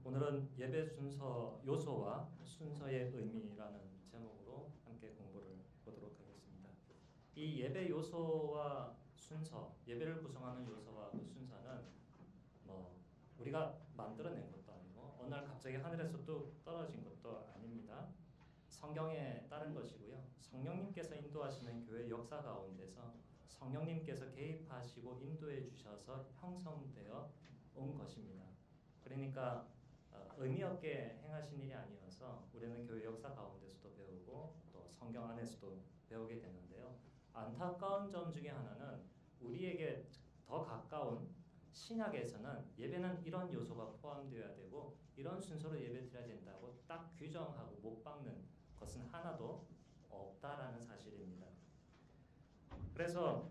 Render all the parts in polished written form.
오늘은 예배 순서 요소와 순서의 의미라는 제목으로 함께 공부를 해보도록 하겠습니다. 이 예배 요소와 순서, 예배를 구성하는 요소와 그 순서는 우리가 만들어낸 것도 아니고 어느 날 갑자기 하늘에서 뚝 떨어진 것도 아닙니다. 성경에 따른 것이고요. 성령님께서 인도하시는 교회 역사 가운데서 성령님께서 개입하시고 인도해 주셔서 형성되어 온 것입니다. 그러니까 의미 없게 행하신 일이 아니어서 우리는 교회 역사 가운데서도 배우고 또 성경 안에서도 배우게 되는데요. 안타까운 점 중에 하나는 우리에게 더 가까운 신약에서는 예배는 이런 요소가 포함되어야 되고 이런 순서로 예배드려야 된다고 딱 규정하고 못 박는 것은 하나도 없다라는 사실입니다. 그래서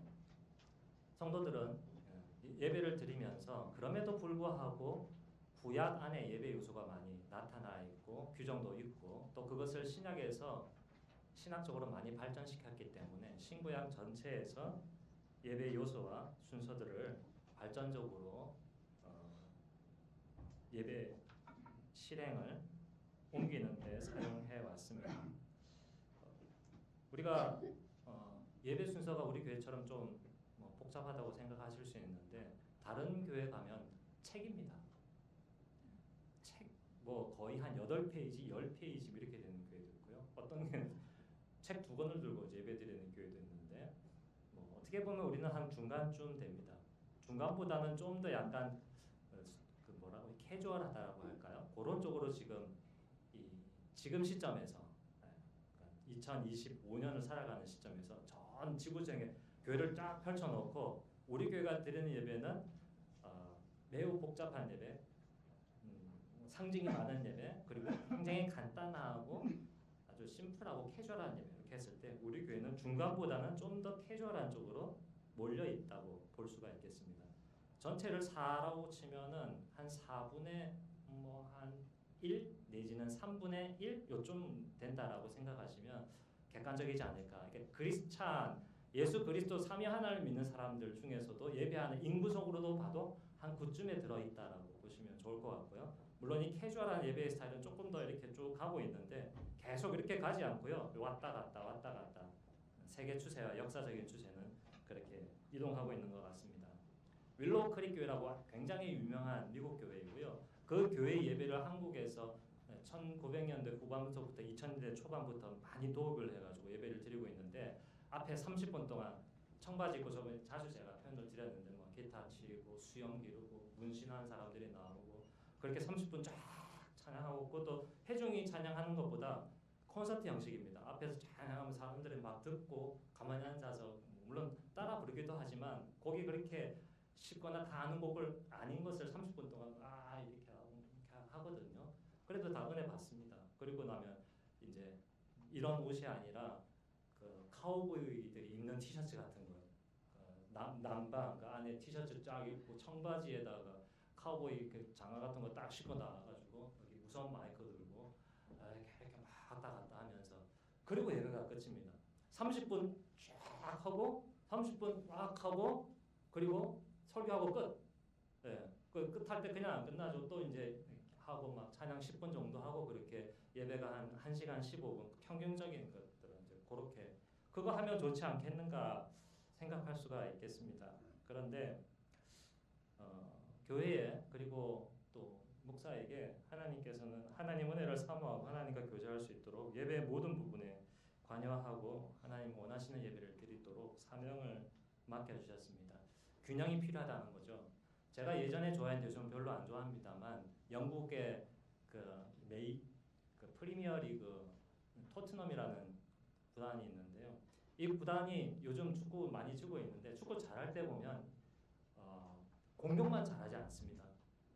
성도들은 예배를 드리면서 그럼에도 불구하고 구약 안에 예배 요소가 많이 나타나 있고 규정도 있고 또 그것을 신약에서 신학적으로 많이 발전시켰기 때문에 신구약 전체에서 예배 요소와 순서들을 발전적으로 예배 실행을 옮기는 데 사용해 왔습니다. 우리가 예배 순서가 우리 교회처럼 좀 복잡하다고 생각하실 수 있는데 다른 교회 가면 책입니다. 책 거의 한 8페이지, 10페이지 이렇게 되는 교회도 있고요. 어떤 교회는 책 2권을 들고 예배드리는 교회도 있는데 어떻게 보면 우리는 한 중간쯤 됩니다. 중간보다는 좀 더 약간 캐주얼하다라고 할까요? 그런 쪽으로 지금 시점에서 2025년을 살아가는 시점에서 전 지구상에 교회를 쫙 펼쳐놓고 우리 교회가 드리는 예배는 매우 복잡한 예배, 상징이 많은 예배, 그리고 굉장히 간단하고 아주 심플하고 캐주얼한 예배 이렇게 했을 때 우리 교회는 중간보다는 좀 더 캐주얼한 쪽으로 몰려 있다고 볼 수가 있겠습니다. 전체를 4라고 치면은 한 4분의 한 1 내지는 3분의 1 요쯤 된다라고 생각하시면 객관적이지 않을까. 예수 그리스도 삼위 하나를 믿는 사람들 중에서도 예배하는 인구적으로도 봐도 한 9쯤에 들어있다라고 보시면 좋을 것 같고요. 물론 이 캐주얼한 예배의 스타일은 조금 더 이렇게 쭉 가고 있는데 계속 이렇게 가지 않고요. 왔다 갔다 세계 추세와 역사적인 추세는 그렇게 이동하고 있는 것 같습니다. 윌로우 크릭 교회라고 굉장히 유명한 미국 교회이고요. 그 교회 예배를 한국에서 1900년대 후반부터 2000년대 초반부터 많이 도입을 해가지고 예배를 드리고 있는데 앞에 30분 동안 청바지 입고 저번에 자주 제가 표현을 드렸는데 기타 치고 수영 기르고 문신한 사람들이 나오고 그렇게 30분 쫙 찬양하고 그것도 회중이 찬양하는 것보다 콘서트 형식입니다. 앞에서 찬양하면 사람들이 막 듣고 가만히 앉아서 물론 따라 부르기도 하지만 곡이 그렇게 쉽거나 다 아는 곡을 아닌 것을 30분 동안 이렇게 하거든요. 그래도 다 은혜 받습니다. 그리고 나면 이제 이런 옷이 아니라 그 카우보이들이 입는 티셔츠 같은 거요. 남방 그 안에 티셔츠 쫙 입고 청바지에다가 카우보이 그 장화 같은 거 딱 신고 나와가지고 여기 무선 마이크 들고 이렇게 막 왔다 갔다 하면서 그리고 예배가 끝입니다. 30분 쫙 하고 30분 막 하고 그리고 설교하고 끝. 그 끝할 때 그냥 안 끝나죠. 또 이제 하고 막 찬양 10분 정도 하고 그렇게 예배가 한 1시간 15분 평균적인 것들은 이제 그렇게 그거 하면 좋지 않겠는가 생각할 수가 있겠습니다. 그런데 교회에 그리고 또 목사에게 하나님께서는 하나님 은혜를 사모하고 하나님과 교제할 수 있도록 예배의 모든 부분에 관여하고 하나님 원하시는 예배를 드리도록 사명을 맡겨주셨습니다. 균형이 필요하다는 거죠. 제가 예전에 좋아했는데 요즘 별로 안 좋아합니다만 영국의 그 프리미어 리그 토트넘이라는 구단이 있는데요. 이 구단이 요즘 축구 많이 치고 있는데 축구 잘할 때 보면 공격만 잘하지 않습니다.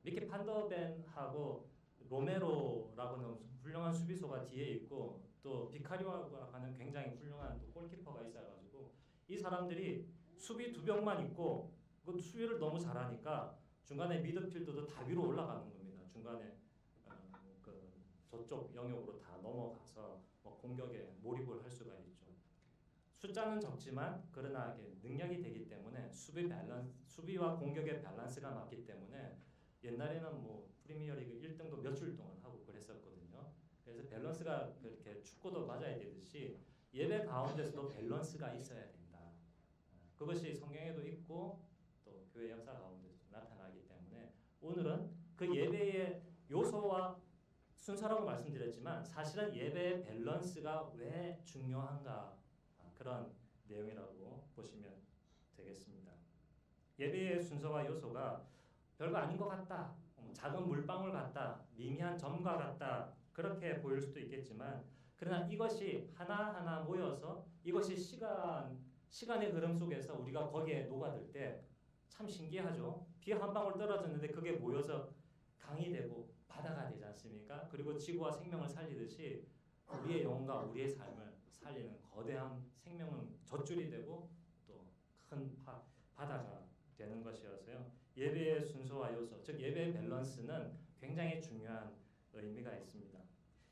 미키 판더벤하고 로메로라고는 훌륭한 수비수가 뒤에 있고 또 비카리오라고 하는 굉장히 훌륭한 또 골키퍼가 있어가지고 이 사람들이 수비 2명만 있고 그 수비를 너무 잘하니까 중간에 미드필더도 다 위로 올라가는 겁니다. 중간에 저쪽 영역으로 다 넘어가서 공격에 몰입을 할 수가 있죠. 숫자는 적지만 그러나 능력이 되기 때문에 수비와 공격의 밸런스가 맞기 때문에 옛날에는 프리미어리그 1등도 몇 줄 동안 하고 그랬었거든요. 그래서 밸런스가 그렇게 축구도 맞아야 되듯이 예배 가운데서도 밸런스가 있어야 된다. 그것이 성경에도 있고 또 교회 역사 가운데서도 나타나기 때문에 오늘은 그 예배의 요소와 순서라고 말씀드렸지만 사실은 예배의 밸런스가 왜 중요한가 그런 내용이라고 보시면 되겠습니다. 예배의 순서와 요소가 별거 아닌 것 같다. 작은 물방울 같다. 미미한 점과 같다. 그렇게 보일 수도 있겠지만 그러나 이것이 하나하나 모여서 이것이 시간의 흐름 속에서 우리가 거기에 녹아들 때 참 신기하죠. 비 한 방울 떨어졌는데 그게 모여서 강이 되고 바다가 되지 않습니까? 그리고 지구와 생명을 살리듯이 우리의 영혼과 우리의 삶을 살리는 거대한 생명은 젖줄이 되고 또 큰 바다가 되는 것이어서요. 예배의 순서와 요소, 즉 예배의 밸런스는 굉장히 중요한 의미가 있습니다.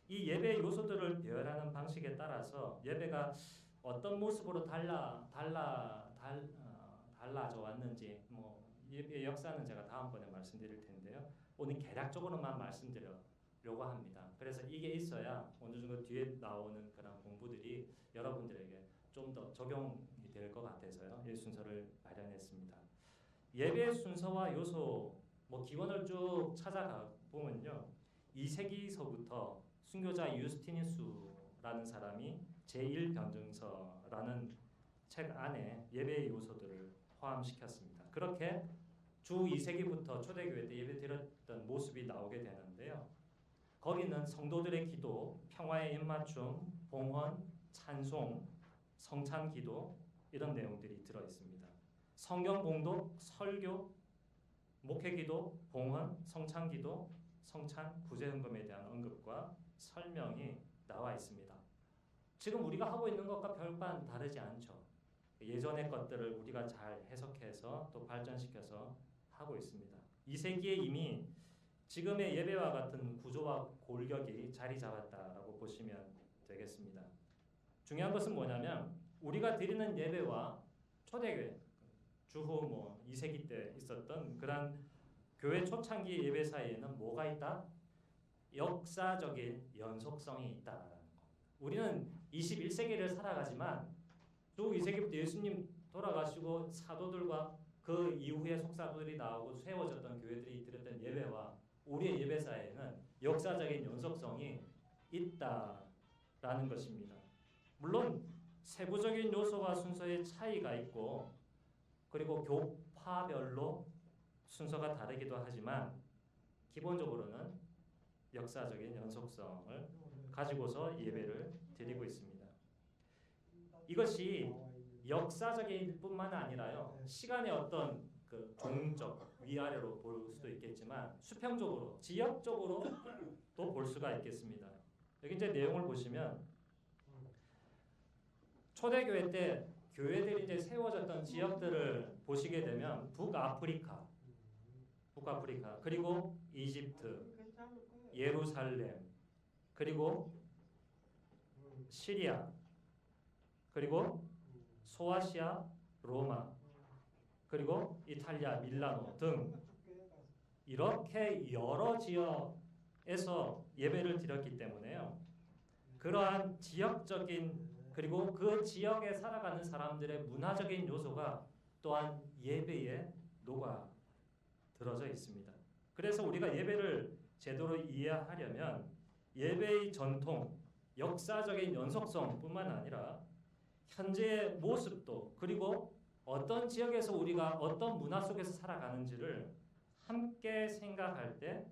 이 예배의 요소들을 배열하는 방식에 따라서 예배가 어떤 모습으로 달라져 왔는지 예배의 역사는 제가 다음번에 말씀드릴 텐데요. 오늘 개략적으로만 말씀드리려고 합니다. 그래서 이게 있어야 어느 정도 뒤에 나오는 그런 공부들이 여러분들에게 좀 더 적용이 될 것 같아서요. 이 순서를 마련했습니다. 예배 순서와 요소 기원을 쭉 찾아가 보면요. 2세기서부터 순교자 유스티니수라는 사람이 제1변증서라는 책 안에 예배의 요소들을 포함시켰습니다. 그렇게 주 2세기부터 초대교회 때 예배드렸던 모습이 나오게 되는데요. 거기는 성도들의 기도, 평화의 입맞춤, 봉헌, 찬송, 성찬기도 이런 내용들이 들어있습니다. 성경 봉독, 설교, 목회기도, 봉헌, 성찬기도, 성찬, 구제헌금에 대한 언급과 설명이 나와 있습니다. 지금 우리가 하고 있는 것과 별반 다르지 않죠. 예전의 것들을 우리가 잘 해석해서 또 발전시켜서 하고 있습니다. 2세기에 이미 지금의 예배와 같은 구조와 골격이 자리 잡았다라고 보시면 되겠습니다. 중요한 것은 뭐냐면 우리가 드리는 예배와 초대교회 주후 2세기 때 있었던 그런 교회 초창기 예배 사이에는 뭐가 있다? 역사적인 연속성이 있다라는 것. 우리는 21세기를 살아가지만 주 2세기부터 예수님 돌아가시고 사도들과 그 이후에 속사도들이 나오고 세워졌던 교회들이 드렸던 예배와 우리의 예배 사이에는 역사적인 연속성이 있다라는 것입니다. 물론 세부적인 요소와 순서의 차이가 있고 그리고 교파별로 순서가 다르기도 하지만 기본적으로는 역사적인 연속성을 가지고서 예배를 드리고 있습니다. 이것이 역사적인 뿐만 아니라요. 시간의 어떤 그 종적 위아래로 볼 수도 있겠지만 수평적으로, 지역적으로도 볼 수가 있겠습니다. 여기 이제 내용을 보시면 초대교회 때 교회들이 이제 세워졌던 지역들을 보시게 되면 북아프리카 그리고 이집트, 예루살렘, 그리고 시리아, 그리고 소아시아, 로마, 그리고 이탈리아, 밀라노 등 이렇게 여러 지역에서 예배를 드렸기 때문에요. 그러한 지역적인 그리고 그 지역에 살아가는 사람들의 문화적인 요소가 또한 예배에 녹아 들어져 있습니다. 그래서 우리가 예배를 제대로 이해하려면 예배의 전통, 역사적인 연속성뿐만 아니라 현재의 모습도 그리고 어떤 지역에서 우리가 어떤 문화 속에서 살아가는지를 함께 생각할 때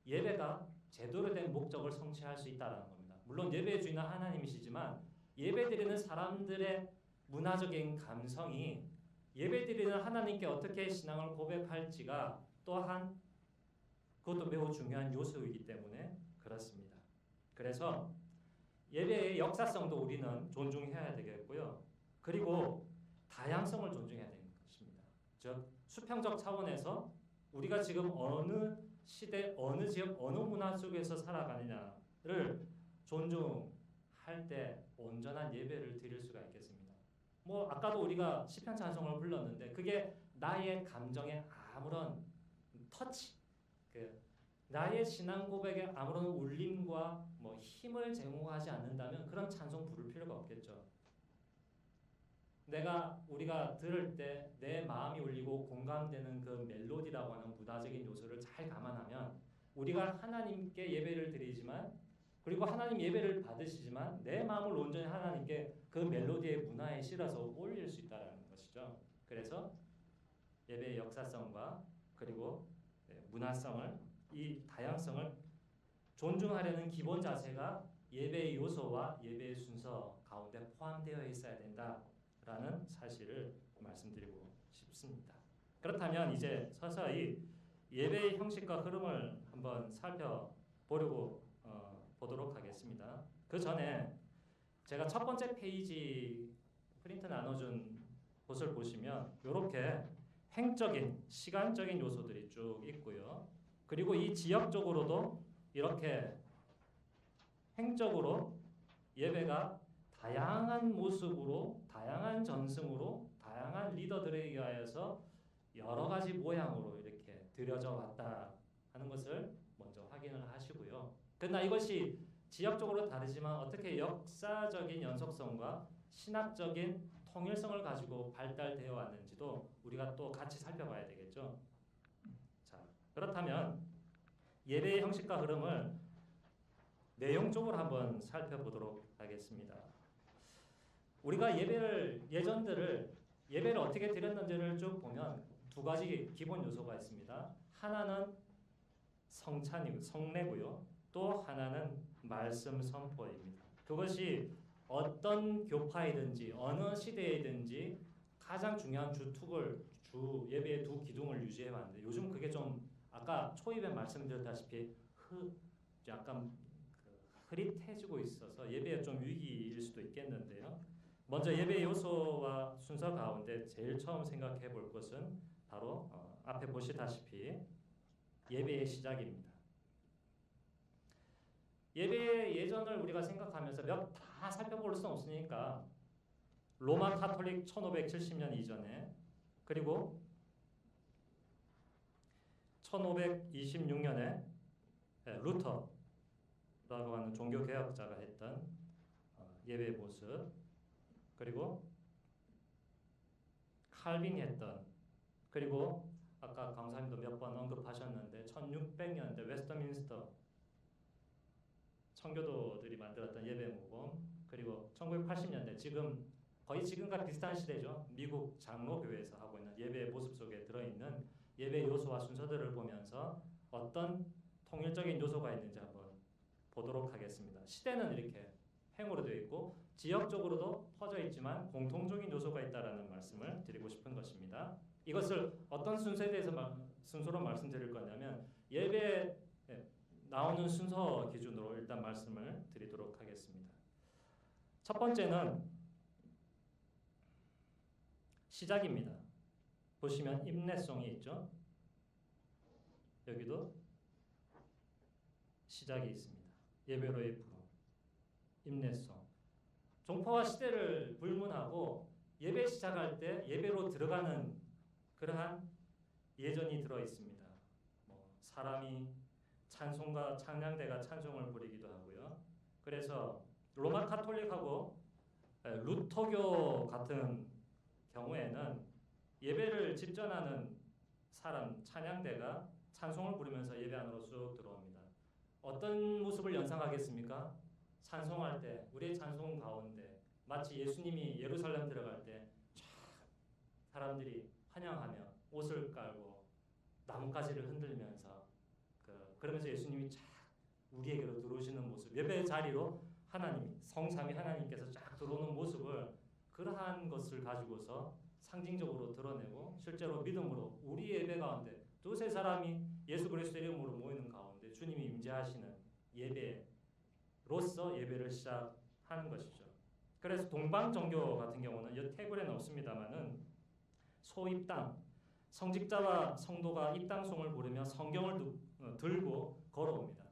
예배가 제대로 된 목적을 성취할 수 있다는 겁니다. 물론 예배의 주인은 하나님이시지만 예배드리는 사람들의 문화적인 감성이 예배드리는 하나님께 어떻게 신앙을 고백할지가 또한 그것도 매우 중요한 요소이기 때문에 그렇습니다. 그래서 예배의 역사성도 우리는 존중해야 되겠고요. 그리고 다양성을 존중해야 되는 것입니다. 즉 수평적 차원에서 우리가 지금 어느 시대, 어느 지역, 어느 문화 속에서 살아가느냐를 존중할 때 온전한 예배를 드릴 수가 있겠습니다. 아까도 우리가 시편 찬송을 불렀는데 그게 나의 감정에 아무런 터치, 나의 신앙 고백에 아무런 울림과 뭐 힘을 제공하지 않는다면 그런 찬송 부를 필요가 없겠죠. 우리가 들을 때 내 마음이 울리고 공감되는 그 멜로디라고 하는 문화적인 요소를 잘 감안하면 우리가 하나님께 예배를 드리지만 그리고 하나님 예배를 받으시지만 내 마음을 온전히 하나님께 그 멜로디의 문화에 실어서 올릴 수 있다는 것이죠. 그래서 예배의 역사성과 그리고 문화성을 이 다양성을 존중하려는 기본 자세가 예배의 요소와 예배의 순서 가운데 포함되어 있어야 된다라는 사실을 말씀드리고 싶습니다. 그렇다면 이제 서서히 예배의 형식과 흐름을 한번 보도록 하겠습니다. 그 전에 제가 첫 번째 페이지 프린트 나눠준 곳을 보시면 이렇게 행적인, 시간적인 요소들이 쭉 있고요. 그리고 이 지역적으로도 이렇게 행적으로 예배가 다양한 모습으로, 다양한 전승으로, 다양한 리더들에 의하여서 여러 가지 모양으로 이렇게 드려져 왔다 하는 것을 먼저 확인을 하시고요. 그러나 이것이 지역적으로 다르지만 어떻게 역사적인 연속성과 신학적인 통일성을 가지고 발달되어 왔는지도 우리가 또 같이 살펴봐야 되겠죠. 자, 그렇다면 예배의 형식과 흐름을 내용적으로 한번 살펴보도록 하겠습니다. 우리가 예배를 어떻게 드렸는지를 쭉 보면 두 가지 기본 요소가 있습니다. 하나는 성례고요. 또 하나는 말씀 선포입니다. 그것이 어떤 교파이든지 어느 시대이든지 가장 중요한 예배의 두 기둥을 유지해 왔는데 요즘 그게 좀 아까 초입에 말씀드렸다시피 약간 흐릿해지고 있어서 예배가 좀 위기일 수도 있겠는데요. 먼저 예배 요소와 순서 가운데 제일 처음 생각해 볼 것은 바로 앞에 보시다시피 예배의 시작입니다. 예배의 예전을 우리가 생각하면서 다 살펴볼 수는 없으니까 로마 카톨릭 1570년 이전에 그리고 1526년에 루터라고 하는 종교개혁자가 했던 예배의 모습 그리고 칼빈이 했던 그리고 아까 강사님도 몇 번 언급하셨는데 1600년대 웨스트민스터 청교도들이 만들었던 예배 모범 그리고 1980년대 거의 지금과 비슷한 시대죠. 미국 장로교회에서 하고 있는 예배의 모습 속에 들어있는 예배 요소와 순서들을 보면서 어떤 통일적인 요소가 있는지 한번 보도록 하겠습니다. 시대는 이렇게 행으로 되어 있고 지역적으로도 퍼져 있지만 공통적인 요소가 있다라는 말씀을 드리고 싶은 것입니다. 이것을 어떤 순서로 말씀드릴 거냐면 예배에 나오는 순서 기준으로 일단 말씀을 드리도록 하겠습니다. 첫 번째는 시작입니다. 보시면 임내송이 있죠. 여기도 시작이 있습니다. 예배로의 부름, 임내송. 종파와 시대를 불문하고 예배 시작할 때 예배로 들어가는 그러한 예전이 들어 있습니다. 사람이 찬송가 찬양대가 찬송을 부리기도 하고요. 그래서 로마 카톨릭하고 루터교 같은 경우에는 예배를 집전하는 사람 찬양대가 찬송을 부르면서 예배 안으로 쑥 들어옵니다. 어떤 모습을 연상하겠습니까? 찬송할 때 우리의 찬송 가운데 마치 예수님이 예루살렘 들어갈 때 쫙 사람들이 환영하며 옷을 깔고 나뭇가지를 흔들면서 그러면서 예수님이 쫙 우리에게로 들어오시는 모습 예배 자리로 성삼위 하나님께서 쫙 들어오는 모습을 그러한 것을 가지고서 상징적으로 드러내고 실제로 믿음으로 우리 예배 가운데 두세 사람이 예수 그리스도의 이름으로 모이는 가운데 주님이 임재하시는 예배로서 예배를 시작하는 것이죠. 그래서 동방 종교 같은 경우는 이 테이블에는 없습니다만은 소입당 성직자와 성도가 입당송을 부르며 성경을 들고 걸어옵니다.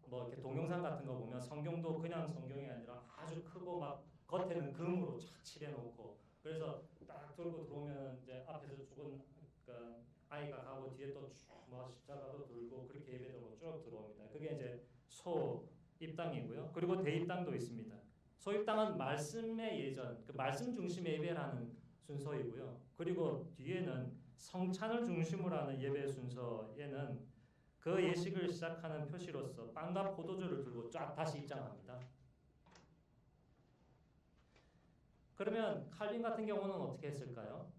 이렇게 동영상 같은 거 보면 성경도 그냥 성경이 아니라 아주 크고 막 겉에는 금으로 착 칠해놓고 그래서 딱 들고 들어오면 이제 앞에서 죽은 아이가 가고 뒤에 또 쭉 십자가도 들고 그렇게 예배드리고 쭉 쭉 들어옵니다. 그게 이제 소입당이고요. 그리고 대입당도 있습니다. 소입당은 말씀의 예전, 그 말씀 중심의 예배라는 순서이고요. 그리고 뒤에는 성찬을 중심으로 하는 예배 순서에는 그 예식을 시작하는 표시로서 빵과 포도주를 들고 쫙 다시 입장합니다. 그러면 칼빈 같은 경우는 어떻게 했을까요?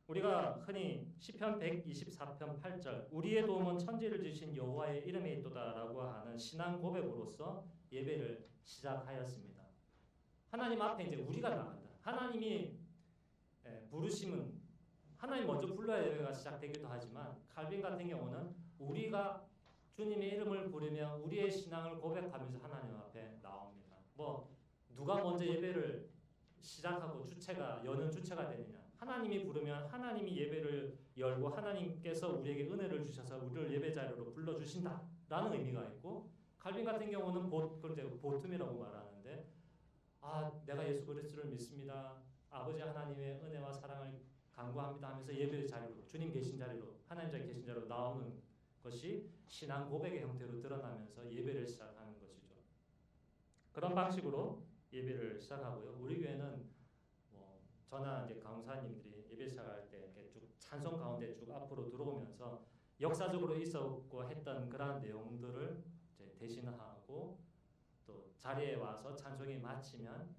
우리가 흔히 시편 124편 8절 우리의 도움은 천지를 지으신 여호와의 이름에 있도다라고 하는 신앙 고백으로서 예배를 시작하였습니다. 하나님 앞에 이제 우리가 나간다. 하나님이 부르심은 하나님 먼저 불러야 예배가 시작되기도 하지만 칼빈 같은 경우는 우리가 주님의 이름을 부르며 우리의 신앙을 고백하면서 하나님 앞에 나옵니다. 뭐 누가 먼저 예배를 시작하고 여는 주체가 되느냐? 하나님이 부르면 하나님이 예배를 열고 하나님께서 우리에게 은혜를 주셔서 우리를 예배 자리로 불러 주신다라는 의미가 있고 칼빈 같은 경우는 보툼이라고 말하는데 내가 예수 그리스도를 믿습니다. 아버지 하나님의 은혜와 사랑을 간구합니다 하면서 예배 자리로 주님 계신 자리로 하나님 자리 계신 자리로 나오는 것이 신앙 고백의 형태로 드러나면서 예배를 시작하는 것이죠. 그런 방식으로 예배를 시작하고요. 우리 교회는 저나 이제 강사님들이 예배 시작할 때 이렇게 쭉 찬송 가운데 쭉 앞으로 들어오면서 역사적으로 있었고 했던 그러한 내용들을 이제 대신하고 또 자리에 와서 찬송이 마치면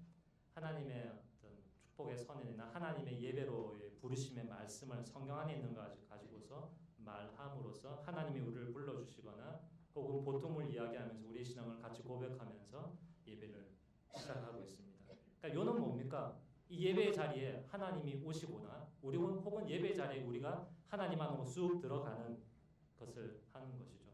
하나님의 어떤 축복의 선언이나 하나님의 예배로의 부르심의 말씀을 성경 안에 있는 거 가지고서 말함으로써 하나님이 우리를 불러주시거나 혹은 보통을 이야기하면서 우리의 신앙을 같이 고백하면서 예배를 시작하고 있습니다. 그러니까 요는 뭡니까? 이 예배 자리에 하나님이 오시거나 우리 혹은 예배 자리에 우리가 하나님 안으로 쑥 들어가는 것을 하는 것이죠.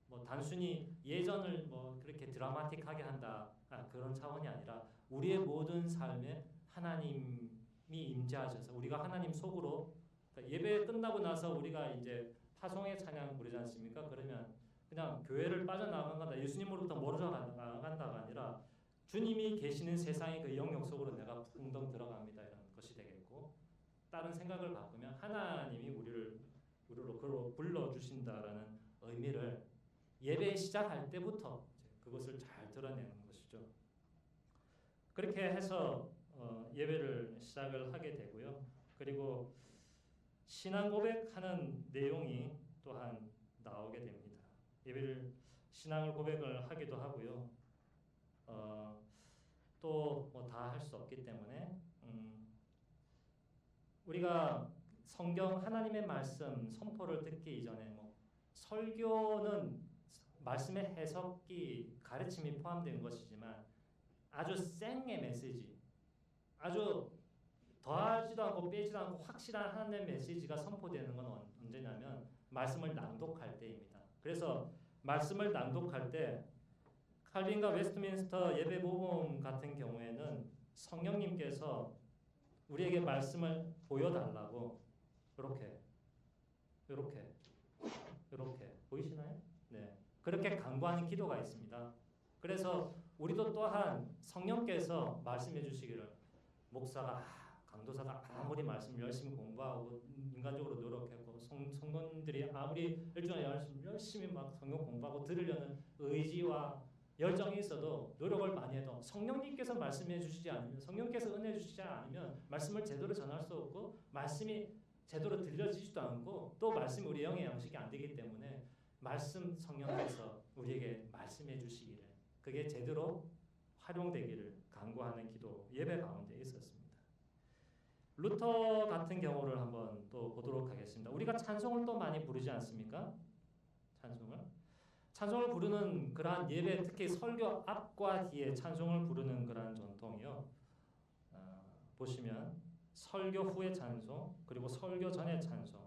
뭐 단순히 예전을 뭐 그렇게 드라마틱하게 한다 그런 차원이 아니라 우리의 모든 삶에 하나님이 임재하셔서 우리가 하나님 속으로 예배 끝나고 나서 우리가 이제 파송의 찬양 부르지 않습니까? 그러면 그냥 교회를 빠져나간다, 예수님으로부터 멀어져 나간다가 아니라 주님이 계시는 세상의 그 영역 속으로 내가 풍덩 들어갑니다. 이런 것이 되겠고 다른 생각을 바꾸면 하나님이 우리를 그로 불러주신다라는 의미를 예배 시작할 때부터 그것을 잘 드러내는 것이죠. 그렇게 해서 예배를 시작을 하게 되고요. 그리고 신앙 고백하는 내용이 또한 나오게 됩니다. 예배를 신앙을 고백을 하기도 하고요. 또 뭐 다 할 수 없기 때문에 우리가 성경 하나님의 말씀 선포를 듣기 이전에 뭐 설교는 말씀의 해석기 가르침이 포함된 것이지만 아주 생의 메시지, 아주 더하지도 않고 빼지도 않고 확실한 하나님의 메시지가 선포되는 건 언제냐면 말씀을 낭독할 때입니다. 그래서 말씀을 낭독할 때 칼빈과 웨스트민스터 예배 모범 같은 경우에는 성령님께서 우리에게 말씀을 보여달라고 이렇게 보이시나요? 네, 그렇게 간구하는 기도가 있습니다. 그래서 우리도 또한 성령께서 말씀해 주시기를 목사가 강도사가 아무리 말씀 열심히 공부하고 인간적으로 노력했고 성도님들이 아무리 일주일에 열심히 막 성경 공부하고 들으려는 의지와 열정이 있어도 노력을 많이 해도 성령님께서 말씀해 주시지 않으면 성령께서 은혜 주시지 않으면 말씀을 제대로 전할 수 없고 말씀이 제대로 들려지지도 않고 또 말씀이 우리 영의 양식이 안 되기 때문에 말씀 성령께서 우리에게 말씀해 주시기를 그게 제대로 활용되기를 간구하는 기도 예배 가운데 있었습니다. 루터 같은 경우를 한번 또 보도록 하겠습니다. 우리가 찬송을 또 많이 부르지 않습니까? 찬송을 부르는 그러한 예배, 특히 설교 앞과 뒤에 찬송을 부르는 그러한 전통이요. 보시면 설교 후의 찬송, 그리고 설교 전의 찬송.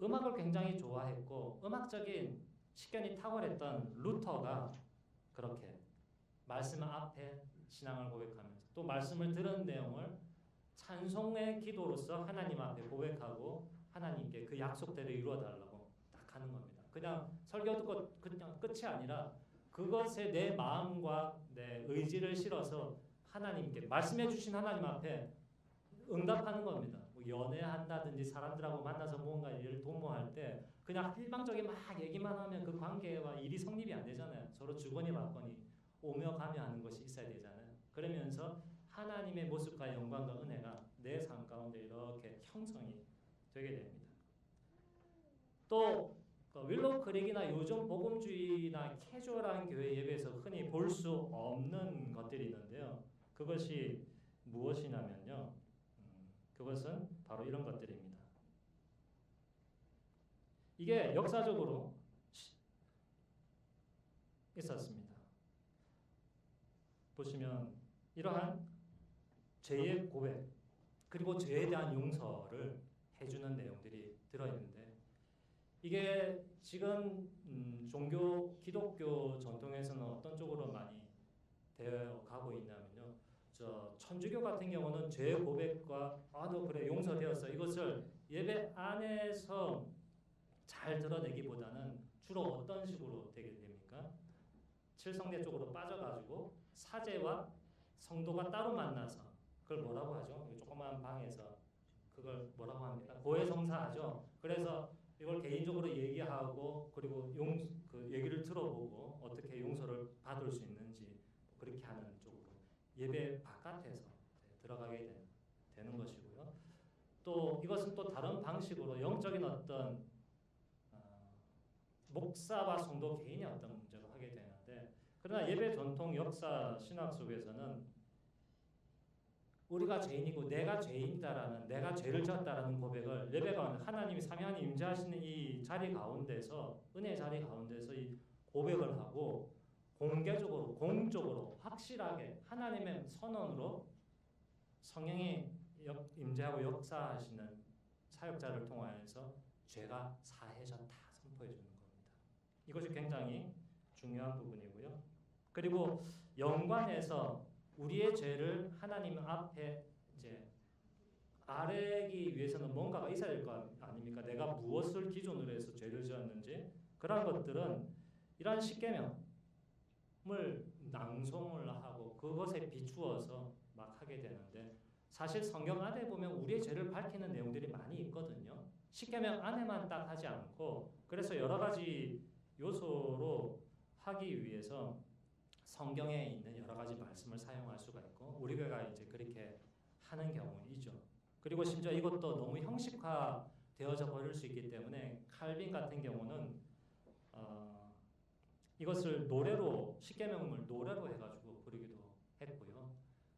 음악을 굉장히 좋아했고 음악적인 식견이 탁월했던 루터가 그렇게 말씀 앞에 신앙을 고백하면서 또 말씀을 들은 내용을 찬송의 기도로서 하나님 앞에 고백하고 하나님께 그 약속대로 이루어달라고 딱 하는 겁니다. 그냥 설교 듣고 그냥 끝이 아니라 그것에 내 마음과 내 의지를 실어서 하나님께 말씀해 주신 하나님 앞에 응답하는 겁니다. 뭐 연애한다든지 사람들하고 만나서 무언가 일을 도모할 때 그냥 일방적인 막 얘기만 하면 그 관계와 일이 성립이 안 되잖아요. 서로 주거니 받거니 오며 가며 하는 것이 있어야 되잖아요. 그러면서 하나님의 모습과 영광과 은혜가 내 삶 가운데 이렇게 형성이 되게 됩니다. 또 윌로우 크릭이나 요즘 복음주의나 캐주얼한 교회 예배에서 흔히 볼 수 없는 것들이 있는데요. 그것이 무엇이냐면요. 그것은 바로 이런 것들입니다. 이게 역사적으로 있었습니다. 보시면 이러한 죄의 고백 그리고 죄에 대한 용서를 해주는 내용들이 들어있는데 이게 지금 기독교 전통에서는 어떤 쪽으로 많이 되어 가고 있냐면요. 천주교 같은 경우는 죄 고백과 너 그래 용서되었어 이것을 예배 안에서 잘 드러내기보다는 주로 어떤 식으로 되게 됩니까? 칠성대 쪽으로 빠져가지고 사제와 성도가 따로 만나서 그걸 뭐라고 하죠? 조그마한 방에서 그걸 뭐라고 합니까? 고해성사하죠. 그래서 이걸 개인적으로 얘기하고 그리고 그 얘기를 들어보고 어떻게 용서를 받을 수 있는지 그렇게 하는 쪽으로 예배 바깥에서 들어가게 되는 것이고요. 또 이것은 또 다른 방식으로 영적인 어떤 목사와 성도 개인의 어떤 문제로 하게 되는데 그러나 예배 전통 역사 신학 속에서는 우리가 죄인이고 내가 죄인이다라는 내가 죄를 졌다라는 고백을 예배가 하나님이 삼위하나님 임재하시는 이 자리 가운데서 은혜 자리 가운데서 이 고백을 하고 공개적으로 공적으로 확실하게 하나님의 선언으로 성령이 임재하고 역사하시는 사역자를 통하여서 죄가 사해졌다 선포해 주는 겁니다. 이것이 굉장히 중요한 부분이고요. 그리고 연관해서 우리의 죄를 하나님 앞에 이제 아뢰기 위해서는 뭔가가 있어야 될 거 아닙니까? 내가 무엇을 기준으로 해서 죄를 지었는지 그런 것들은 이러한 십계명을 낭송을 하고 그것에 비추어서 막 하게 되는데 사실 성경 안에 보면 우리의 죄를 밝히는 내용들이 많이 있거든요. 십계명 안에만 딱 하지 않고 그래서 여러 가지 요소로 하기 위해서 성경에 있는 여러 가지 말씀을 사용할 수가 있고 우리 교회가 이제 그렇게 하는 경우이죠. 그리고 심지어 이것도 너무 형식화 되어져 버릴 수 있기 때문에 칼빈 같은 경우는 이것을 노래로 십계명을 노래로 해가지고 부르기도 했고요.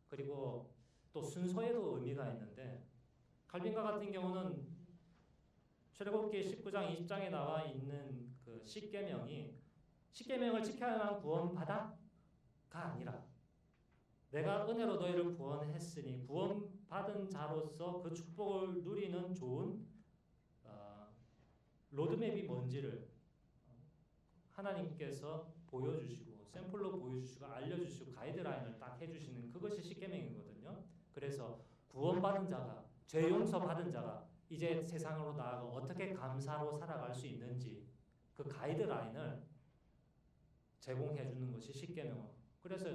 그리고 또 순서에도 의미가 있는데 칼빈과 같은 경우는 출애굽기 19장 20장에 나와 있는 그 십계명을 지켜야만 구원받아가 아니라 내가 은혜로 너희를 구원했으니 구원받은 자로서 그 축복을 누리는 좋은 로드맵이 뭔지를 하나님께서 보여주시고 샘플로 보여주시고 알려주시고 가이드라인을 딱 해주시는 그것이 십계명이거든요. 그래서 구원받은 자가 죄 용서받은 자가 이제 세상으로 나아가 어떻게 감사로 살아갈 수 있는지 그 가이드라인을 제공해 주는 것이 십계명. 그래서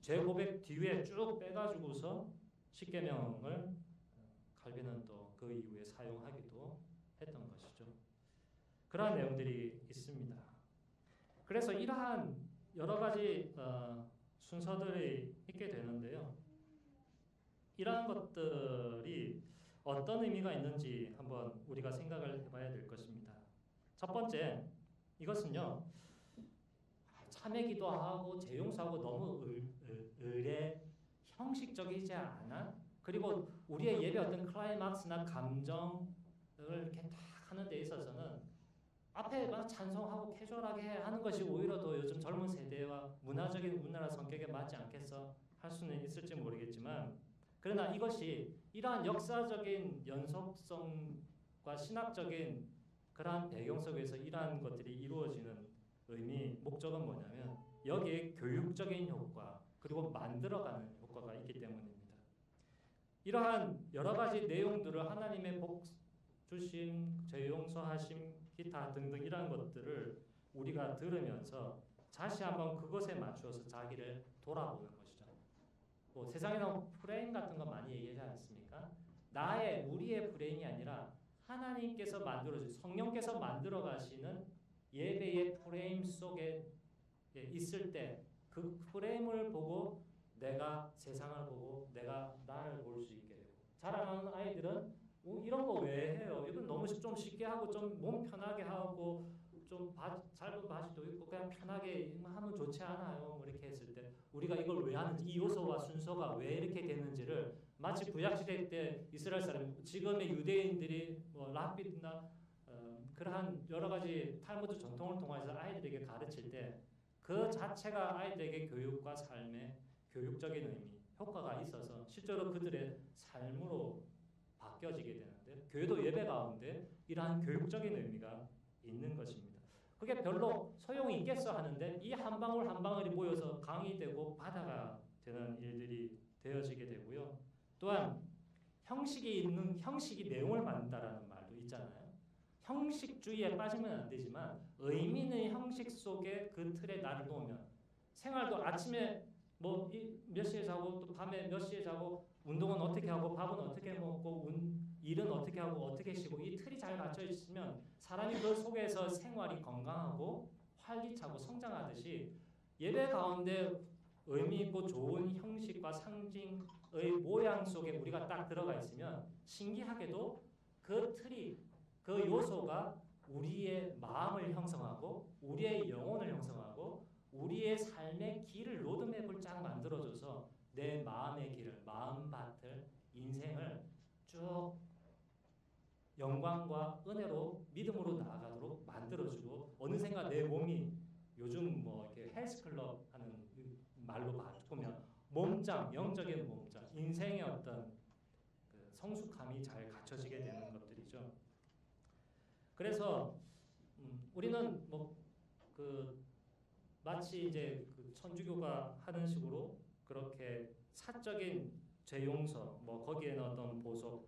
죄 고백 뒤에 쭉 빼가지고서 십계명을 칼빈은 또 그 이후에 사용하기도 했던 것이죠. 그러한 내용들이 있습니다. 그래서 이러한 여러 가지 순서들이 있게 되는데요. 이러한 것들이 어떤 의미가 있는지 한번 우리가 생각을 해봐야 될 것입니다. 첫 번째, 이것은요. 참회 기도하고 죄용서하고 너무 의례 형식적이지 않아? 그리고 우리의 예배 어떤 클라이막스나 감정을 이렇게 딱 하는 데 있어서는 앞에 막 찬송하고 캐주얼하게 하는 것이 오히려 더 요즘 젊은 세대와 문화적인 우리나라 성격에 맞지 않겠어 할 수는 있을지 모르겠지만 그러나 이것이 이러한 역사적인 연속성과 신학적인 그러한 배경 속에서 이러한 것들이 이루어지는 의미, 목적은 뭐냐면 여기에 교육적인 효과 그리고 만들어가는 효과가 있기 때문입니다. 이러한 여러 가지 내용들을 하나님의 복 주심, 죄 용서하심, 기타 등등 이러한 것들을 우리가 들으면서 다시 한번 그것에 맞추어서 자기를 돌아보는 것이죠. 세상에는 프레임 같은 거 많이 얘기하지 않습니까? 우리의 프레임이 아니라 하나님께서 만들어주신 성령께서 만들어 가시는 예배의 프레임 속에 있을 때 그 프레임을 보고 내가 세상을 보고 내가 나를 볼 수 있게 되고 자라나는 아이들은 이런 거 왜 해요? 이건 너무 좀 쉽게 하고 좀 몸 편하게 하고 좀 짧은 바지도 입고 그냥 편하게 하면 좋지 않아요? 뭐 이렇게 했을 때 우리가 이걸 왜 하는지 이 요소와 순서가 왜 이렇게 되는지를 마치 구약시대 때 이스라엘 사람 지금의 유대인들이 뭐 랍비나 그러한 여러 가지 탈무드 전통을 통해서 아이들에게 가르칠 때 그 자체가 아이들에게 교육과 삶의 교육적인 의미, 효과가 있어서 실제로 그들의 삶으로 바뀌어지게 되는데 교회도 예배 가운데 이러한 교육적인 의미가 있는 것입니다. 그게 별로 소용이 있겠어 하는데 이 한 방울 한 방울이 모여서 강이 되고 바다가 되는 일들이 되어지게 되고요. 또한 형식이 내용을 만든다라는 말도 있잖아요. 형식주의에 빠지면 안 되지만 의미 있는 형식 속에 그 틀에 나를 놓으면 생활도 아침에 뭐 몇 시에 자고 또 밤에 몇 시에 자고 운동은 어떻게 하고 밥은 어떻게 먹고 일은 어떻게 하고 어떻게 쉬고 이 틀이 잘 갖춰 있으면 사람이 그 속에서 생활이 건강하고 활기차고 성장하듯이 예배 가운데 의미 있고 좋은 형식과 상징의 모양 속에 우리가 딱 들어가 있으면 신기하게도 그 틀이 그 요소가 우리의 마음을 형성하고 우리의 영혼을 형성하고 우리의 삶의 길을 로드맵을 쫙 만들어줘서 내 마음의 길을 마음밭을 인생을 쭉 영광과 은혜로 믿음으로 나아가도록 만들어주고 어느샌가 내 몸이 요즘 뭐 이렇게 헬스클럽 하는 말로 바꾸면 몸짱 영적인 몸짱 인생의 어떤 그 성숙함이 잘 갖춰지게 되는 것들이죠. 그래서 우리는 뭐 그 마치 이제 그 천주교가 하는 식으로 그렇게 사적인 죄 용서 뭐 거기에는 어떤 보석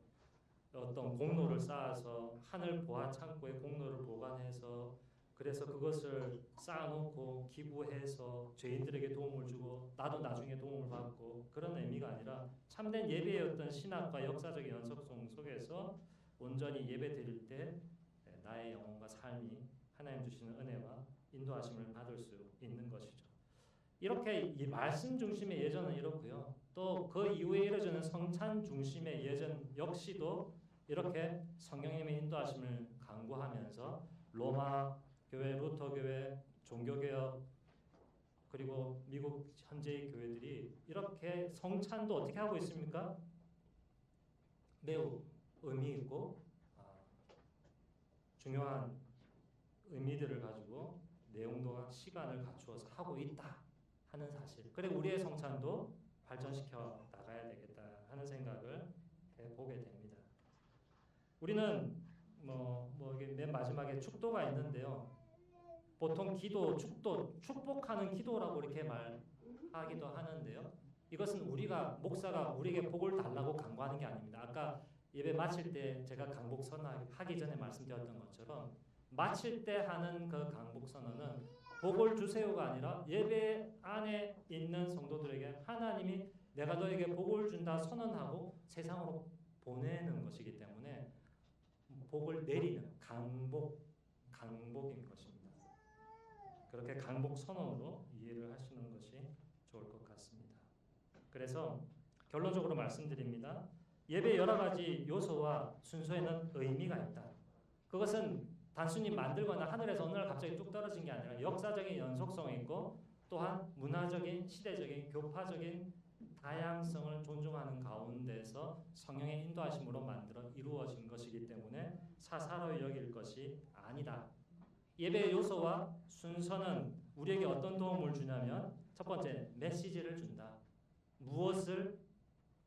어떤 공로를 쌓아서 하늘 보화 창고에 공로를 보관해서 그래서 그것을 쌓아놓고 기부해서 죄인들에게 도움을 주고 나도 나중에 도움을 받고 그런 의미가 아니라 참된 예배의 어떤 신학과 역사적인 연속성 속에서 온전히 예배 드릴 때 나의 영혼과 삶이 하나님 주시는 은혜와 인도하심을 받을 수 있는 것이죠. 이렇게 이 말씀 중심의 예전은 이렇고요. 또 그 이후에 이루어지는 성찬 중심의 예전 역시도 이렇게 성령님의 인도하심을 간구하면서 로마 교회, 루터 교회, 종교개혁 그리고 미국 현재의 교회들이 이렇게 성찬도 어떻게 하고 있습니까? 매우 의미 있고 중요한 의미들을 가지고 내용과 시간을 갖추어서 하고 있다 하는 사실. 그래 우리의 성찬도 발전시켜 나가야 되겠다 하는 생각을 보게 됩니다. 우리는 이게 맨 마지막에 축도가 있는데요. 보통 기도, 축도, 축복하는 기도라고 이렇게 말하기도 하는데요. 이것은 우리가 목사가 우리에게 복을 달라고 간구하는 게 아닙니다. 아까 예배 마칠 때 제가 강복 선언하기 전에 말씀드렸던 것처럼 마칠 때 하는 그 강복 선언은 복을 주세요가 아니라 예배 안에 있는 성도들에게 하나님이 내가 너에게 복을 준다 선언하고 세상으로 보내는 것이기 때문에 복을 내리는 강복인 것입니다. 그렇게 강복 선언으로 이해를 하시는 것이 좋을 것 같습니다. 그래서 결론적으로 말씀드립니다. 예배 여러 가지 요소와 순서에는 의미가 있다. 그것은 단순히 만들거나 하늘에서 어느 날 갑자기 뚝 떨어진 게 아니라 역사적인 연속성이 있고 또한 문화적인, 시대적인, 교파적인 다양성을 존중하는 가운데서 성령의 인도하심으로 만들어 이루어진 것이기 때문에 사사로이 여길 것이 아니다. 예배의 요소와 순서는 우리에게 어떤 도움을 주냐면 첫 번째, 메시지를 준다. 무엇을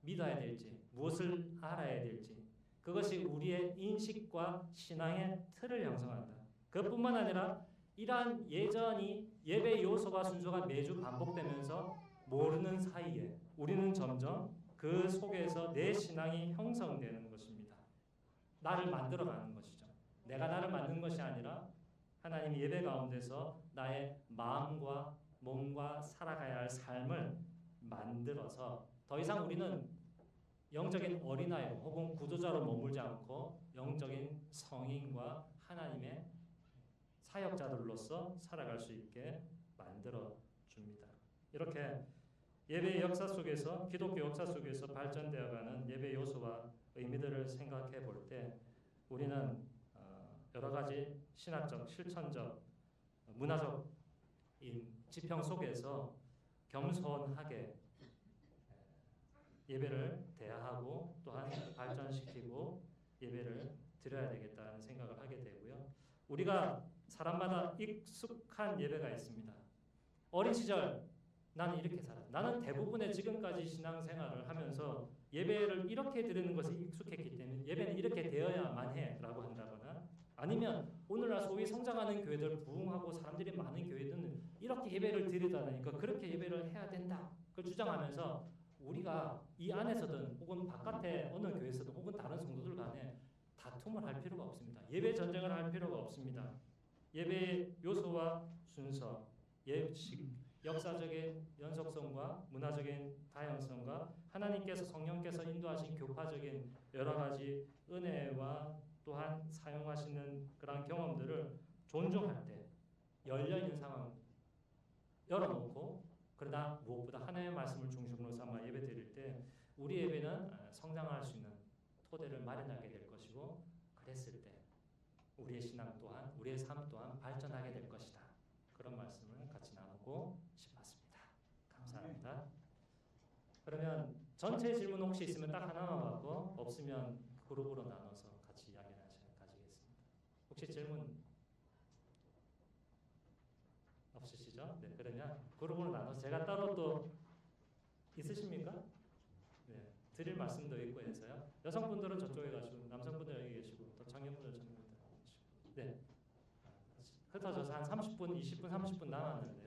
믿어야 될지, 무엇을 알아야 될지 그것이 우리의 인식과 신앙의 틀을 형성한다. 그뿐만 아니라 이러한 예배의 요소와 순서가 매주 반복되면서 모르는 사이에 우리는 점점 그 속에서 내 신앙이 형성되는 것입니다. 나를 만들어가는 것이죠. 내가 나를 만든 것이 아니라 하나님이 예배 가운데서 나의 마음과 몸과 살아가야 할 삶을 만들어서 더 이상 우리는 영적인 어린아이 혹은 구조자로 머물지 않고 영적인 성인과 하나님의 사역자들로서 살아갈 수 있게 만들어 줍니다. 이렇게 예배의 역사 속에서 기독교 역사 속에서 발전되어가는 예배 요소와 의미들을 생각해 볼 때 우리는 여러 가지 신학적, 실천적, 문화적인 지평 속에서 겸손하게 예배를 대하고 또한 발전시키고 예배를 드려야 되겠다는 생각을 하게 되고요. 우리가 사람마다 익숙한 예배가 있습니다. 어린 시절 나는 이렇게 살았다. 나는 대부분의 지금까지 신앙생활을 하면서 예배를 이렇게 드리는 것에 익숙했기 때문에 예배는 이렇게 되어야만 해라고 한다거나 아니면 오늘날 소위 성장하는 교회들 부흥하고 사람들이 많은 교회들은 이렇게 예배를 드리다 보니까 그렇게 예배를 해야 된다. 그걸 주장하면서 우리가 이 안에서든 혹은 바깥에 어느 교회에서든 혹은 다른 성도들 간에 다툼을 할 필요가 없습니다. 예배 전쟁을 할 필요가 없습니다. 예배의 요소와 순서, 예식, 역사적인 연속성과 문화적인 다양성과 하나님께서 성령께서 인도하신 교파적인 여러 가지 은혜와 또한 사용하시는 그런 경험들을 존중할 때 열려있는 상황 열어놓고 그러나 무엇보다 하나님의 말씀을 중심으로 삼아 예배 드릴 때 우리 예배는 성장할 수 있는 토대를 마련하게 될 것이고 그랬을 때 우리의 신앙 또한 우리의 삶 또한 발전하게 될 것이다. 그런 말씀을 같이 나누고 싶었습니다. 감사합니다. 그러면 전체 질문 혹시 있으면 딱 하나만 받고 없으면 그룹으로 나눠서 같이 이야기하는 시간 가지겠습니다. 혹시 질문 없으시죠? 네, 그러면 그룹으로 나눠서 제가 따로 또 있으십니까? 네, 드릴 말씀도 있고 해서요. 여성분들은 저쪽에 가시고 남성분들 여기 계시고 또 청년분들 저쪽에 계시고 네. 흩어져서 한 30분, 20분, 30분 남았는데